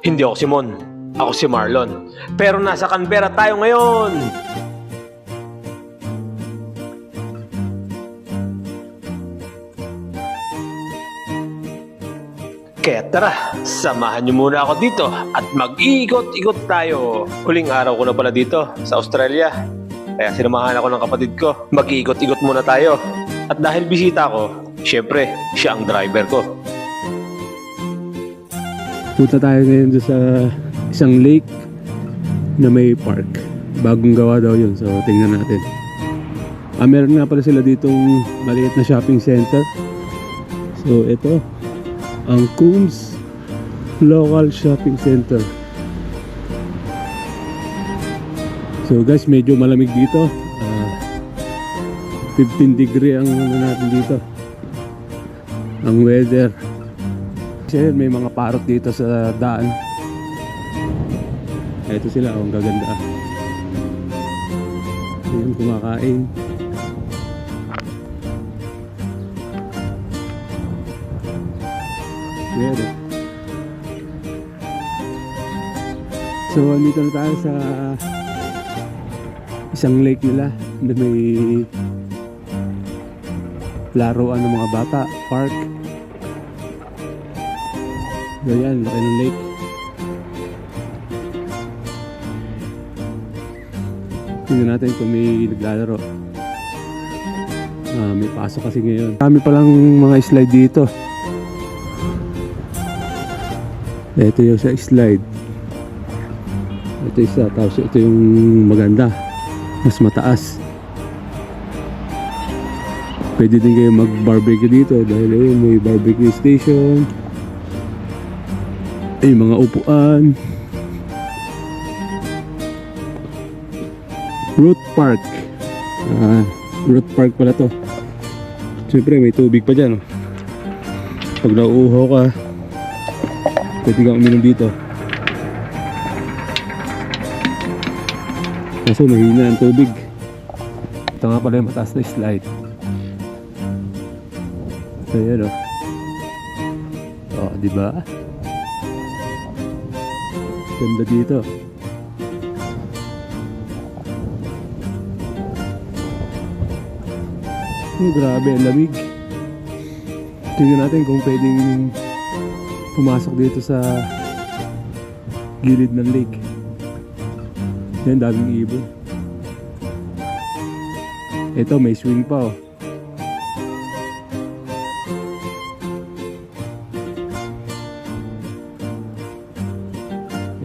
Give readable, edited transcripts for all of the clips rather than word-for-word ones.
Hindi ako si Mon. Ako si Marlon. Pero nasa Canberra tayo ngayon. Kaya tara, samahan niyo muna ako dito at mag-iikot-ikot tayo. Huling araw ko na pala dito sa Australia. Kaya sinamahan ako ng kapatid ko. Mag-iikot-ikot muna tayo. At dahil bisita ko, syempre, siya ang driver ko. Punta tayo ngayon doon sa isang lake na may park. Bagong gawa daw yun, so tingnan natin. Meron nga pala sila ditong maliit na shopping center. So ito, ang Coombs Local Shopping Center. So guys, medyo malamig dito. 15 degree ang ano natin dito, ang weather. Kasi may mga parot dito sa daan. Ito sila, ang gaganda. Ayan, kumakain. Ayan. So, andito na tayo sa isang lake nila na may laruan ng mga bata, park. Ayan, laki ng lake. Tingnan natin kung may naglalaro. May pasok kasi ngayon. Kami palang mga slide dito. Ito yung sa slide. Ito isa, tapos ito yung maganda, mas mataas. Pwede din kayo mag-barbecue dito dahil ayun, may barbecue station. Ay, mga upuan. Root Park. Root Park pala to. Siyempre may tubig pa dyan. Pag nauuhaw ka, pwede kang uminom dito. Kaso mahina ang tubig. Ito nga pala yung mataas na slide. So yan o. Diba? Ganda dito. Grabe, ang lamig. Tingnan natin kung pwedeng pumasok dito sa gilid ng lake. Yan, daming ibon. Ito, may swing pa.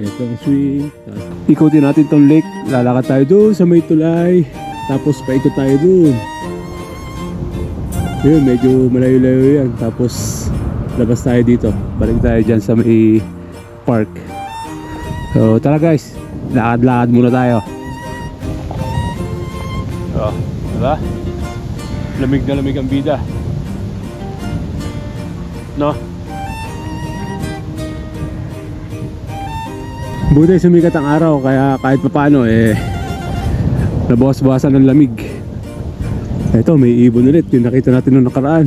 Ito ang swing. Ikutin natin tong lake. Lalakad tayo doon sa may tulay. Tapos paikot tayo doon. Yun, medyo malayo-layo yan. Tapos labas tayo dito. Balik tayo dyan sa may park. So tara guys, lakad-lakad muna tayo. Diba? Lamig na lamig ang bida. No? Buti sumikat ang araw, kaya kahit paano nabawas-bawasan ng lamig. Ito, may ibon ulit, yung nakita natin nung nakaraan.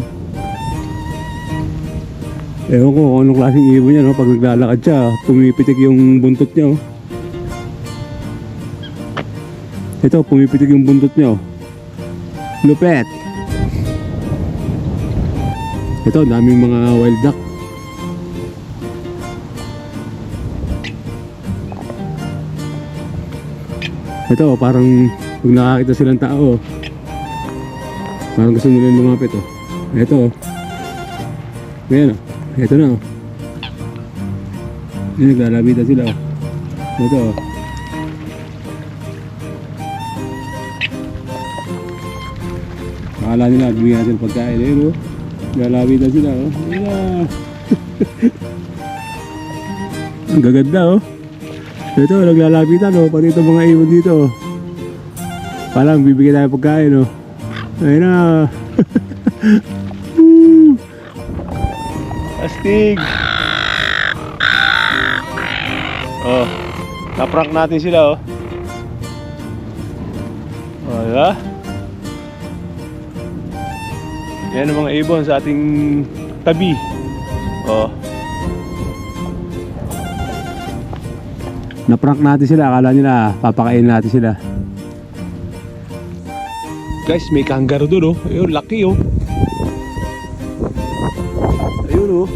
Ewan ko kung anong klaseng ibon yan, no? Pag naglalakad siya, pumipitik yung buntot niya. Oh. Ito, pumipitik yung buntot niya. Oh. Lupet. Ito, daming mga wild duck. Ito, parang pag nakakita silang tao, parang gusto nila lumapit. Oh. Ito, ayan, oh. Ito na. Oh. Naglalabitan sila. Oh. Ito. Oh. Akala nila, bigyan natin pagkain. Ayun, oh. Naglalabitan sila. Oh. Ayan. Ang gaganda, oh. Ito, naglalabitan, oh. Pati itong mga ibon dito, oh. Parang bibigyan tayo pagkain, oh. Ayun na. Astig. Oh, naprank natin sila, oh. Oh, diba? Yan ang mga ibon sa ating tabi. Oh. Na-prank natin sila. Akala nila papakain natin sila. Guys, may kangaroo dun oh. Ayun, laki oh. Ayun oh.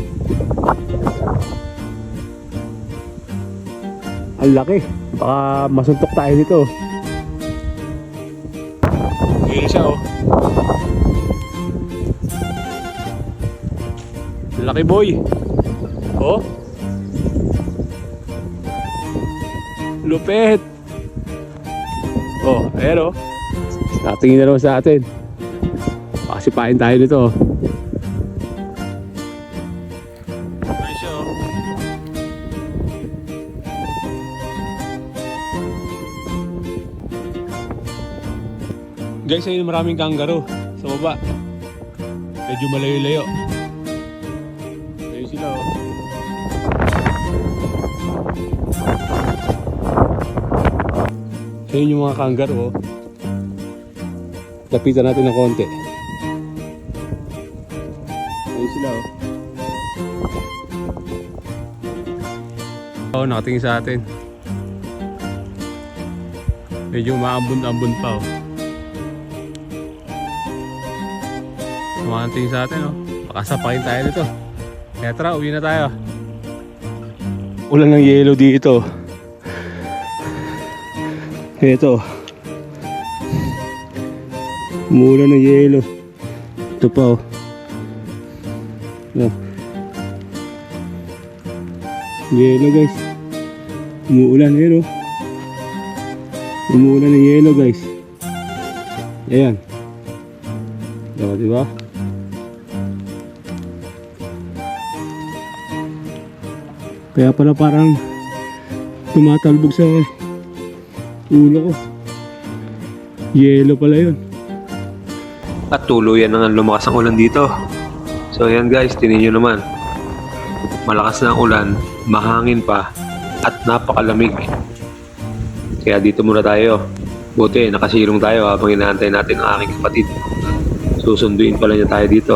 Ang laki. Baka masuntok tayo nito. Ayun siya oh. Laki boy. Oh. Lupit. Oh, ayan oh. Natingin na naman sa atin. Baka sipain tayo nito oh. Nice oh. Guys, ayun maraming kangaroo sa baba. Medyo malayo-layo. Ayun sila oh. Ayun yung mga kangaroo oh. Lapitan natin ng konti. Ayun sila oh. Oh, nakatingin sa atin. Medyo maambun-ambun pa oh. Nakatingin sa atin oh. Baka sapakin tayo nito. Kaya tara, uwi na tayo. Ulan ng yelo dito. Ito. Mula ng yelo. Ito pa oh. Oh. Yelo guys. Umuulan yelo. Umuulan ng yelo guys. Ayan. O, diba? Kaya pala parang tumatalbog sa ulo ko. Yelo pala yun. At tuluyan na nga lumakas ang ulan dito. So ayan guys, tingnan nyo naman. Malakas na ang ulan, mahangin pa, at napakalamig. Kaya dito muna tayo. Buti, nakasilong tayo habang inaantay natin ang aking kapatid. Susunduin pala niya tayo dito.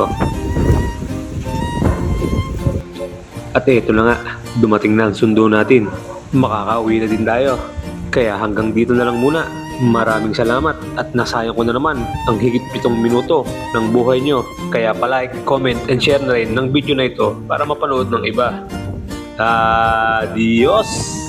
At ito na nga, dumating na ang sundo natin. Makakauwi na din tayo. Kaya hanggang dito na lang muna. Maraming salamat at nasayang ko na naman ang higit 7 minuto ng buhay nyo. Kaya palike, comment, and share na rin ng video na ito para mapanood ng iba. Adios!